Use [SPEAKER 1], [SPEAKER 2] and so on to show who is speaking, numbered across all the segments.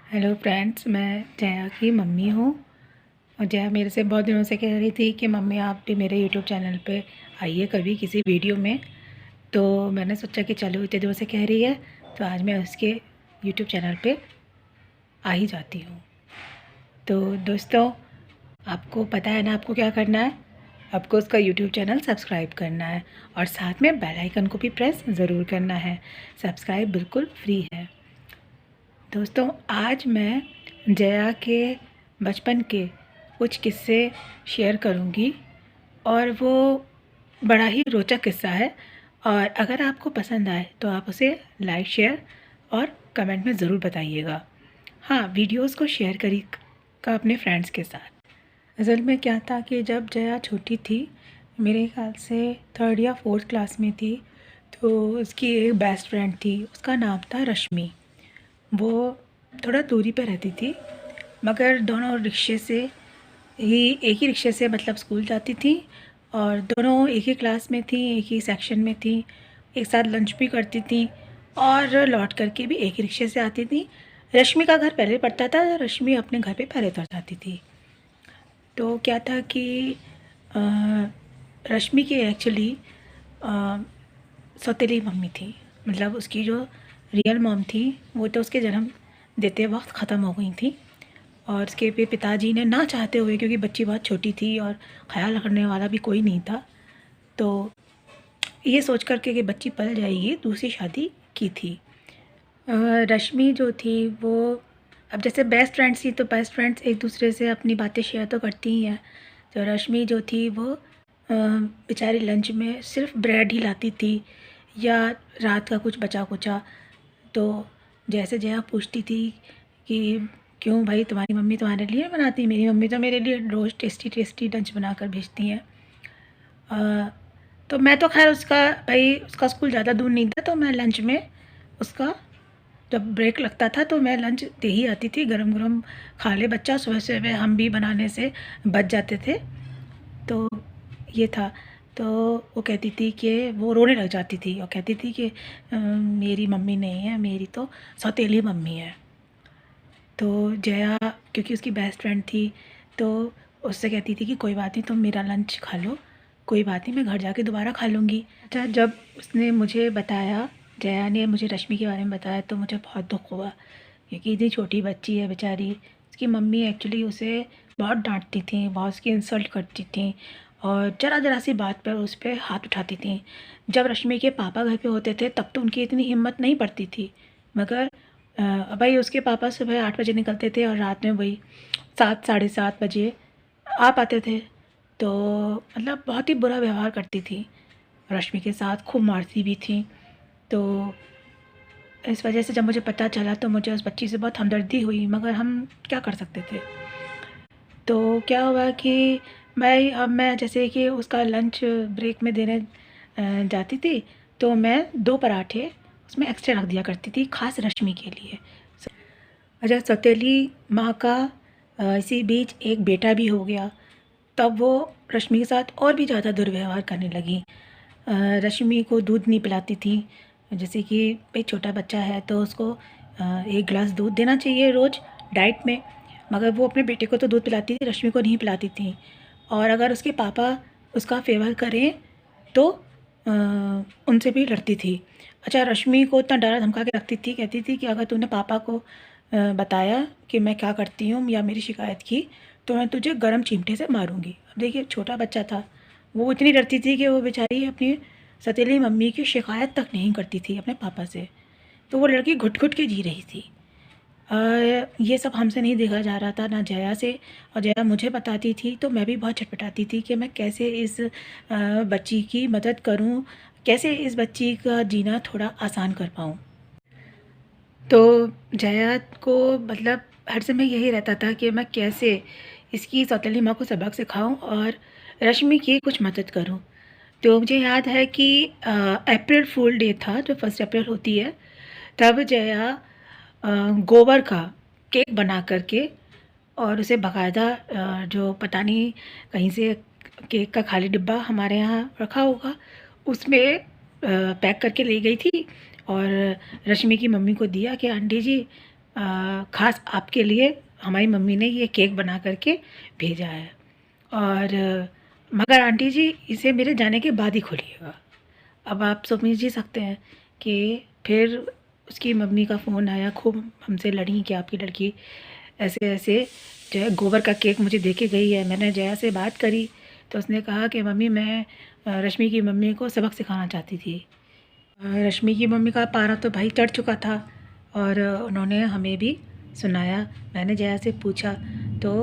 [SPEAKER 1] Hello friends, मैं जया की mummy हूँ। और जया मेरे से बहुत दिनों से कह रही थी कि मम्मी आप भी मेरे यूट्यूब चैनल पे आइए कभी किसी वीडियो में। तो मैंने सोचा कि चलो इतने दिनों से कह रही है तो आज मैं उसके यूट्यूब चैनल पे आ ही जाती हूँ। तो दोस्तों, आपको पता है ना आपको क्या करना है। आपको उसका यूट्यूब चैनल सब्सक्राइब करना है और साथ में बेल आइकन को भी प्रेस ज़रूर करना है। सब्सक्राइब बिल्कुल फ्री है। दोस्तों, आज मैं जया के बचपन के कुछ किस्से शेयर करूंगी और वो बड़ा ही रोचक किस्सा है। और अगर आपको पसंद आए तो आप उसे लाइक, शेयर और कमेंट में ज़रूर बताइएगा। हाँ, वीडियोस को शेयर करिएगा अपने फ्रेंड्स के साथ। असल में क्या था कि जब जया छोटी थी, मेरे ख्याल से 3rd या 4th क्लास में थी, तो उसकी एक बेस्ट फ्रेंड थी। उसका नाम था रश्मि। वो थोड़ा दूरी पे रहती थी, मगर दोनों रिक्शे से ही एक ही रिक्शे से मतलब स्कूल जाती थी। और दोनों एक ही क्लास में थी, एक ही सेक्शन में थी, एक साथ लंच भी करती थी और लौट करके भी एक ही रिक्शे से आती थी। रश्मि का घर पहले पड़ता था, रश्मि अपने घर पे पहले उतर जाती थी। तो क्या था कि अ, रश्मि की एक्चुअली सौतेली मम्मी थी। मतलब उसकी जो रियल मॉम थी वो तो उसके जन्म देते वक्त ख़त्म हो गई थी। और उसके पिताजी ने ना चाहते हुए, क्योंकि बच्ची बहुत छोटी थी और ख्याल रखने वाला भी कोई नहीं था, तो ये सोच करके कि बच्ची पल जाएगी दूसरी शादी की थी। रश्मि जो थी वो, अब जैसे बेस्ट फ्रेंड्स थी तो बेस्ट फ्रेंड्स एक दूसरे से अपनी बातें शेयर तो करती ही हैं। तो रश्मि जो थी वो बेचारी लंच में सिर्फ ब्रेड ही लाती थी या रात का कुछ बचा कुचा। तो जैसे जया पूछती थी कि क्यों भाई, तुम्हारी मम्मी तुम्हारे लिए बनाती, मेरी मम्मी तो मेरे लिए रोज़ टेस्टी टेस्टी लंच बना कर भेजती हैं। तो मैं तो खैर उसका स्कूल ज़्यादा दूर नहीं था, तो मैं लंच में उसका जब ब्रेक लगता था तो मैं लंच दे ही आती थी। गरम गरम खा ले बच्चा, सुबह सुबह हम भी बनाने से बच जाते थे। तो ये था। तो वो कहती थी कि वो रोने लग जाती थी और कहती थी कि मेरी मम्मी नहीं है, मेरी तो सौतेली मम्मी है। तो जया, क्योंकि उसकी बेस्ट फ्रेंड थी, तो उससे कहती थी कि कोई बात नहीं, तुम मेरा लंच खा लो, कोई बात नहीं, मैं घर जाके दोबारा खा लूँगी। अच्छा, जब उसने मुझे बताया, जया ने मुझे रश्मि के बारे में बताया, तो मुझे बहुत दुख हुआ, क्योंकि इतनी छोटी बच्ची है बेचारी। उसकी मम्मी एक्चुअली उसे बहुत डांटती थी, बहुत उसकी इंसल्ट करती थी और ज़रा ज़रा सी बात पर उस पर हाथ उठाती थी। जब रश्मि के पापा घर पे होते थे तब तो उनकी इतनी हिम्मत नहीं पड़ती थी, मगर भाई उसके पापा सुबह 8 बजे निकलते थे और रात में वही 7 साढ़े 7 बजे आ पाते थे। तो मतलब बहुत ही बुरा व्यवहार करती थी, रश्मि के साथ खूब मारती भी थी। तो इस वजह से जब मुझे पता चला तो मुझे उस बच्ची से बहुत हमदर्दी हुई, मगर हम क्या कर सकते थे। तो क्या हुआ कि मैं जैसे कि उसका लंच ब्रेक में देने जाती थी, तो मैं 2 पराठे उसमें एक्स्ट्रा रख दिया करती थी, ख़ास रश्मि के लिए। अच्छा, सौतेली माँ का इसी बीच एक बेटा भी हो गया। तब वो रश्मि के साथ और भी ज़्यादा दुर्व्यवहार करने लगी। रश्मि को दूध नहीं पिलाती थी। जैसे कि एक छोटा बच्चा है तो उसको 1 गिलास दूध देना चाहिए रोज़ डाइट में, मगर वो अपने बेटे को तो दूध पिलाती थी, रश्मि को नहीं पिलाती थी। और अगर उसके पापा उसका फेवर करें तो उनसे भी लड़ती थी। अच्छा, रश्मि को इतना डरा धमका के रखती थी, कहती थी कि अगर तूने पापा को बताया कि मैं क्या करती हूँ या मेरी शिकायत की तो मैं तुझे गरम चिमटे से मारूंगी। अब देखिए, छोटा बच्चा था, वो इतनी डरती थी कि वो बेचारी अपनी सतीली मम्मी की शिकायत तक नहीं करती थी अपने पापा से। तो वो लड़की घुट घुट के जी रही थी। ये सब हमसे नहीं देखा जा रहा था, ना जया से। और जया मुझे बताती थी तो मैं भी बहुत छटपटाती थी कि मैं कैसे इस बच्ची की मदद करूं, कैसे इस बच्ची का जीना थोड़ा आसान कर पाऊं। तो जया को मतलब हर समय यही रहता था कि मैं कैसे इसकी सौतेली माँ को सबक सिखाऊं और रश्मि की कुछ मदद करूं। तो मुझे याद है कि अप्रैल फूल डे था, जो 1 अप्रैल होती है, तब जया गोबर का केक बना करके और उसे बाकायदा जो पता नहीं कहीं से केक का खाली डिब्बा हमारे यहाँ रखा होगा, उसमें पैक करके ले गई थी और रश्मि की मम्मी को दिया कि आंटी जी ख़ास आपके लिए हमारी मम्मी ने ये केक बना करके भेजा है, और मगर आंटी जी इसे मेरे जाने के बाद ही खोलिएगा। अब आप समझ ही सकते हैं कि फिर उसकी मम्मी का फ़ोन आया, खूब हमसे लड़ी कि आपकी लड़की ऐसे ऐसे जो है गोबर का केक मुझे दे के गई है। मैंने जया से बात करी तो उसने कहा कि मम्मी मैं रश्मि की मम्मी को सबक सिखाना चाहती थी। रश्मि की मम्मी का पारा तो भाई चढ़ चुका था और उन्होंने हमें भी सुनाया। मैंने जया से पूछा तो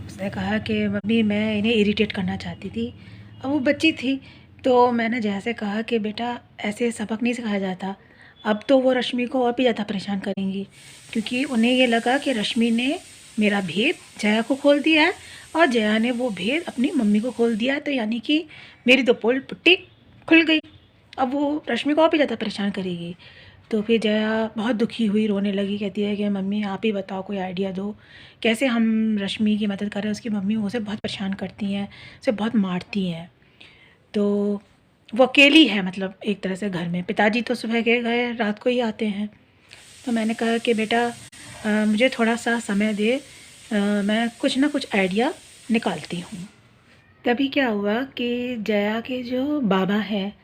[SPEAKER 1] उसने कहा कि मम्मी मैं इन्हें इरिटेट करना चाहती थी। अब वो बच्ची थी तो मैंने जया से कहा कि बेटा ऐसे सबक नहीं सिखाया जाता। अब तो वो रश्मि को और भी ज़्यादा परेशान करेंगी, क्योंकि उन्हें ये लगा कि रश्मि ने मेरा भेद जया को खोल दिया है और जया ने वो भेद अपनी मम्मी को खोल दिया है, तो यानी कि मेरी तो पोल पुट्टी खुल गई। अब वो रश्मि को और भी ज़्यादा परेशान करेगी। तो फिर जया बहुत दुखी हुई, रोने लगी, कहती है कि मम्मी आप ही बताओ, कोई आइडिया दो कैसे हम रश्मि की मदद करें। उसकी मम्मी उसे बहुत परेशान करती हैं, उसे बहुत मारती हैं। तो वो अकेली है, मतलब एक तरह से घर में। पिताजी तो सुबह के गए, रात को ही आते हैं। तो मैंने कहा कि बेटा मुझे थोड़ा सा समय दे, मैं कुछ ना कुछ आइडिया निकालती हूँ। तभी क्या हुआ कि जया के जो बाबा हैं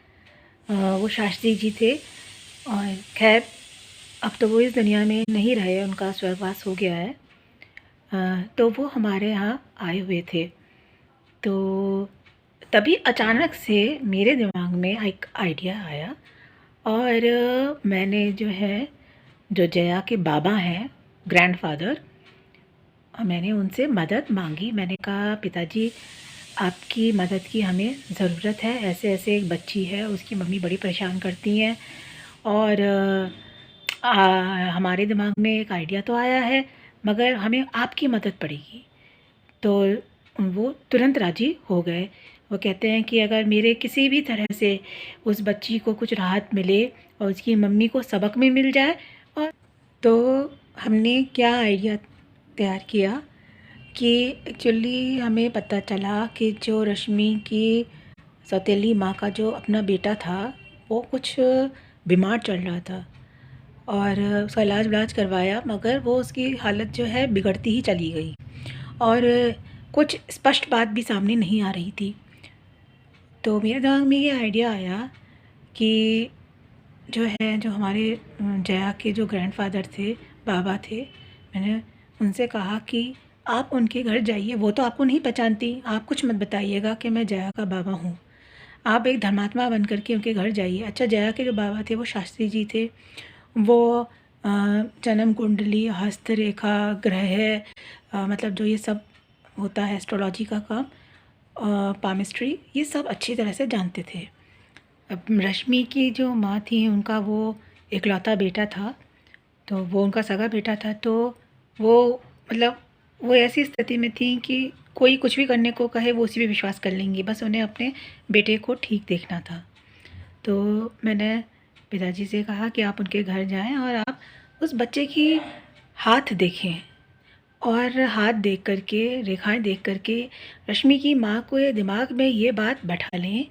[SPEAKER 1] वो शास्त्री जी थे, और खैर अब तो वो इस दुनिया में नहीं रहे, उनका स्वर्गवास हो गया है। तो वो हमारे यहाँ आए हुए थे। तो तभी अचानक से मेरे दिमाग में एक आइडिया आया, और मैंने जो है, जो जया के बाबा हैं, ग्रैंडफादर, मैंने उनसे मदद मांगी। मैंने कहा पिताजी आपकी मदद की हमें ज़रूरत है, ऐसे ऐसे एक बच्ची है, उसकी मम्मी बड़ी परेशान करती हैं, और हमारे दिमाग में एक आइडिया तो आया है, मगर हमें आपकी मदद पड़ेगी। तो वो तुरंत राज़ी हो गए। वो कहते हैं कि अगर मेरे किसी भी तरह से उस बच्ची को कुछ राहत मिले और उसकी मम्मी को सबक भी मिल जाए। और तो हमने क्या आइडिया तैयार किया कि एक्चुअली हमें पता चला कि जो रश्मि की सौतेली माँ का जो अपना बेटा था वो कुछ बीमार चल रहा था, और उसका इलाज विलाज करवाया, मगर वो उसकी हालत जो है बिगड़ती ही चली गई, और कुछ स्पष्ट बात भी सामने नहीं आ रही थी। तो मेरे दिमाग में ये आइडिया आया कि जो है, जो हमारे जया के जो ग्रैंडफादर थे, बाबा थे, मैंने उनसे कहा कि आप उनके घर जाइए। वो तो आपको नहीं पहचानती, आप कुछ मत बताइएगा कि मैं जया का बाबा हूँ। आप एक धर्मात्मा बन करके उनके घर जाइए। अच्छा, जया के जो बाबा थे वो शास्त्री जी थे। वो जन्म कुंडली, हस्तरेखा, ग्रह, मतलब जो ये सब होता है एस्ट्रोलॉजी का काम, पामिस्ट्री, ये सब अच्छी तरह से जानते थे। अब रश्मि की जो माँ थी उनका वो इकलौता बेटा था, तो वो उनका सगा बेटा था। तो वो मतलब वो ऐसी स्थिति में थी कि कोई कुछ भी करने को कहे वो उसी पे विश्वास कर लेंगी, बस उन्हें अपने बेटे को ठीक देखना था। तो मैंने पिताजी से कहा कि आप उनके घर जाएं और आप उस बच्चे की हाथ देखें, और हाथ देख करके, रेखाएं देख करके रश्मि की माँ को ये दिमाग में ये बात बैठा लें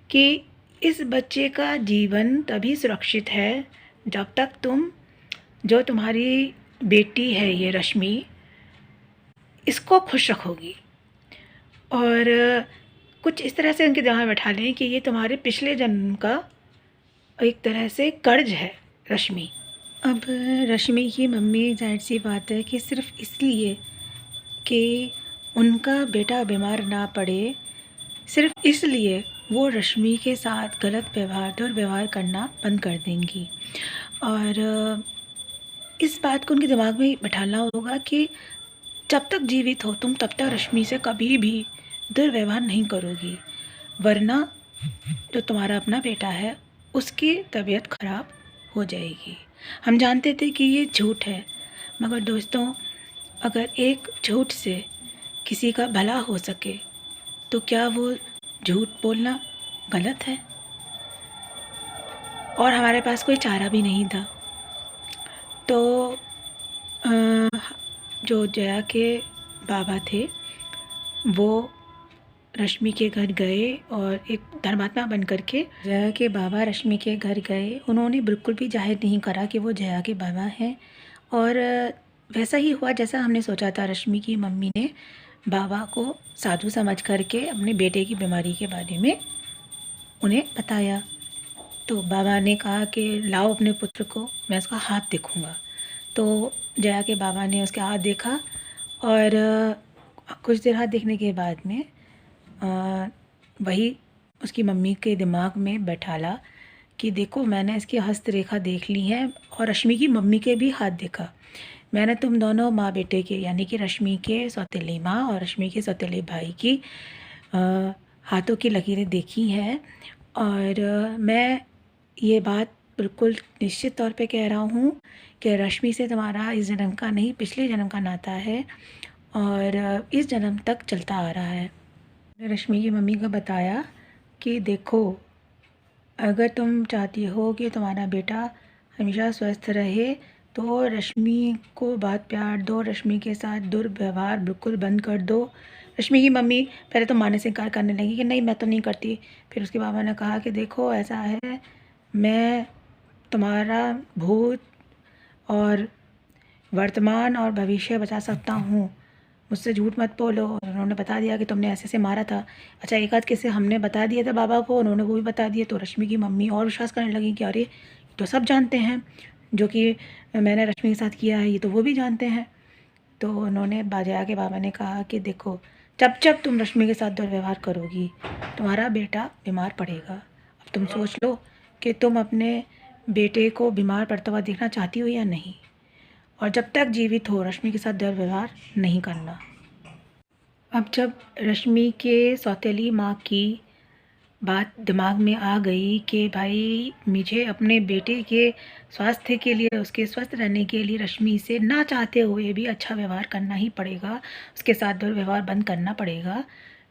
[SPEAKER 1] कि इस बच्चे का जीवन तभी सुरक्षित है जब तक तुम, जो तुम्हारी बेटी है ये रश्मि, इसको खुश रखोगी। और कुछ इस तरह से उनके दिमाग में बैठा लें कि ये तुम्हारे पिछले जन्म का एक तरह से कर्ज है रश्मि। अब रश्मि की मम्मी, जाहिर सी बात है कि सिर्फ इसलिए कि उनका बेटा बीमार ना पड़े, सिर्फ इसलिए वो रश्मि के साथ गलत व्यवहार, दुर्व्यवहार करना बंद कर देंगी। और इस बात को उनके दिमाग में बैठाना होगा कि जब तक जीवित हो तुम, तब तक रश्मि से कभी भी दुर्व्यवहार नहीं करोगी, वरना जो तुम्हारा अपना बेटा है उसकी तबीयत खराब हो जाएगी। हम जानते थे कि ये झूठ है, मगर दोस्तों, अगर एक झूठ से किसी का भला हो सके तो क्या वो झूठ बोलना गलत है? और हमारे पास कोई चारा भी नहीं था। तो जो जया के बाबा थे वो रश्मि के घर गए और एक धर्मात्मा बन करके जया के बाबा रश्मि के घर गए। उन्होंने बिल्कुल भी जाहिर नहीं करा कि वो जया के बाबा हैं और वैसा ही हुआ जैसा हमने सोचा था। रश्मि की मम्मी ने बाबा को साधु समझ करके अपने बेटे की बीमारी के बारे में उन्हें बताया। तो बाबा ने कहा कि लाओ अपने पुत्र को, मैं उसका हाथ देखूँगा। तो जया के बाबा ने उसके हाथ देखा और कुछ देर हाथ देखने के बाद में वही उसकी मम्मी के दिमाग में बैठाला कि देखो मैंने इसकी हस्तरेखा देख ली है और रश्मि की मम्मी के भी हाथ देखा। मैंने तुम दोनों माँ बेटे के यानी कि रश्मि के सौतेली माँ और रश्मि के सौतेले भाई की हाथों की लकीरें देखी हैं और मैं ये बात बिल्कुल निश्चित तौर पे कह रहा हूँ कि रश्मि से तुम्हारा इस जन्म का नहीं पिछले जन्म का नाता है और इस जन्म तक चलता आ रहा है। रश्मि की मम्मी को बताया कि देखो अगर तुम चाहती हो कि तुम्हारा बेटा हमेशा स्वस्थ रहे तो रश्मि को बात प्यार दो, रश्मि के साथ दुर्व्यवहार बिल्कुल बंद कर दो। रश्मि की मम्मी पहले तो मानने से इनकार करने लगी कि नहीं मैं तो नहीं करती। फिर उसके बाबा ने कहा कि देखो ऐसा है, मैं तुम्हारा भूत और वर्तमान और भविष्य बचा सकता हूँ, मुझसे झूठ मत बोलो। और उन्होंने बता दिया कि तुमने ऐसे मारा था। अच्छा एक आध किस्से हमने बता दिए थे बाबा को, उन्होंने वो भी बता दिए। तो रश्मि की मम्मी और विश्वास करने लगी कि अरे तो सब जानते हैं, जो कि मैंने रश्मि के साथ किया है ये तो वो भी जानते हैं। तो उन्होंने जया के बाबा ने कहा कि देखो जब जब तुम रश्मि के साथ दुर्व्यवहार करोगी तुम्हारा बेटा बीमार पड़ेगा। अब तुम सोच लो कि तुम अपने बेटे को बीमार पड़ता हुआ देखना चाहती हो या नहीं, और जब तक जीवित हो रश्मि के साथ दुर्व्यवहार नहीं करना। अब जब रश्मि के सौतेली माँ की बात दिमाग में आ गई कि भाई मुझे अपने बेटे के स्वास्थ्य के लिए, उसके स्वस्थ रहने के लिए रश्मि से ना चाहते हुए भी अच्छा व्यवहार करना ही पड़ेगा, उसके साथ दुर्व्यवहार बंद करना पड़ेगा।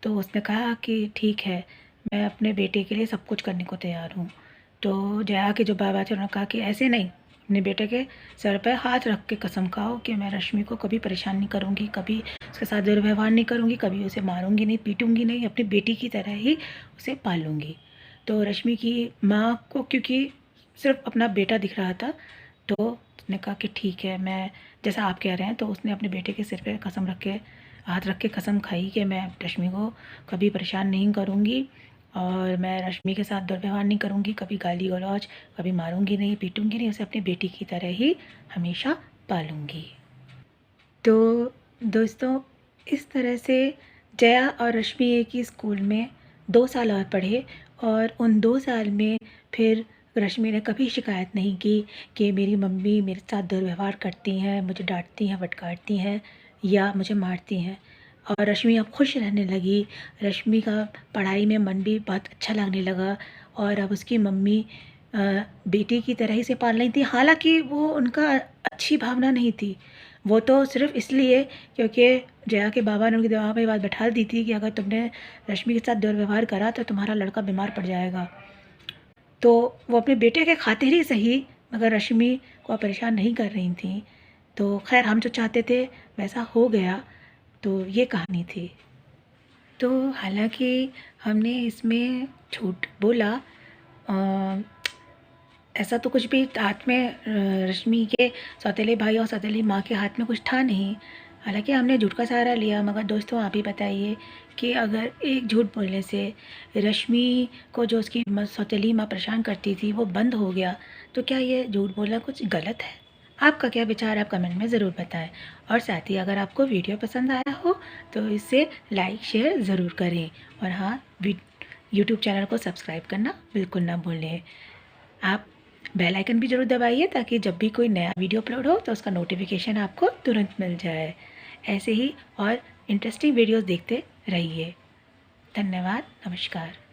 [SPEAKER 1] तो उसने कहा कि ठीक है मैं अपने बेटे के लिए सब कुछ करने को तैयार हूँ। तो जया के जो बाबा थे उन्होंने कहा कि ऐसे नहीं, अपने बेटे के सर पर हाथ रख के कसम खाओ कि मैं रश्मि को कभी परेशान नहीं करूँगी, कभी उसके साथ दुर्व्यवहार नहीं करूँगी, कभी उसे मारूंगी नहीं, पीटूंगी नहीं, अपनी बेटी की तरह ही उसे पालूंगी। तो रश्मि की माँ को क्योंकि सिर्फ अपना बेटा दिख रहा था तो उसने कहा कि ठीक है मैं जैसा आप कह रहे हैं। तो उसने अपने बेटे के सिर पे कसम रख के हाथ रख के कसम खाई कि मैं रश्मि को कभी परेशान नहीं करूँगी और मैं रश्मि के साथ दुर्व्यवहार नहीं करूँगी, कभी गाली गलौज, कभी मारूंगी नहीं, पीटूंगी नहीं, उसे अपनी बेटी की तरह ही हमेशा पालूंगी। तो दोस्तों इस तरह से जया और रश्मि एक ही स्कूल में 2 साल और पढ़े और उन 2 साल में फिर रश्मि ने कभी शिकायत नहीं की कि मेरी मम्मी मेरे साथ दुर्व्यवहार करती हैं, मुझे डांटती हैं, फटकारती हैं या मुझे मारती हैं। और रश्मि अब खुश रहने लगी। रश्मि का पढ़ाई में मन भी बहुत अच्छा लगने लगा और अब उसकी मम्मी बेटी की तरह ही से पाल रही थी। हालांकि वो उनका अच्छी भावना नहीं थी, वो तो सिर्फ इसलिए क्योंकि जया के बाबा ने उनके दिमाग में ये बात बैठा दी थी कि अगर तुमने रश्मि के साथ दुर्व्यवहार करा तो तुम्हारा लड़का बीमार पड़ जाएगा। तो वो अपने बेटे के खातिर ही सही मगर रश्मि को परेशान नहीं कर रही थी। तो खैर हम जो चाहते थे वैसा हो गया। तो ये कहानी थी। तो हालांकि हमने इसमें झूठ बोला, ऐसा तो कुछ भी हाथ में रश्मि के सौतेले भाई और सौतेली माँ के हाथ में कुछ था नहीं। हालांकि हमने झूठ का सहारा लिया, मगर दोस्तों आप ही बताइए कि अगर एक झूठ बोलने से रश्मि को जो उसकी सौतेली माँ परेशान करती थी वो बंद हो गया, तो क्या ये झूठ बोलना कुछ गलत है? आपका क्या विचार है आप कमेंट में ज़रूर बताएं। और साथ ही अगर आपको वीडियो पसंद आया हो तो इसे लाइक शेयर ज़रूर करें और हाँ यूट्यूब चैनल को सब्सक्राइब करना बिल्कुल ना भूलें। आप बेल आइकन भी ज़रूर दबाइए ताकि जब भी कोई नया वीडियो अपलोड हो तो उसका नोटिफिकेशन आपको तुरंत मिल जाए। ऐसे ही और इंटरेस्टिंग वीडियोस देखते रहिए। धन्यवाद, नमस्कार।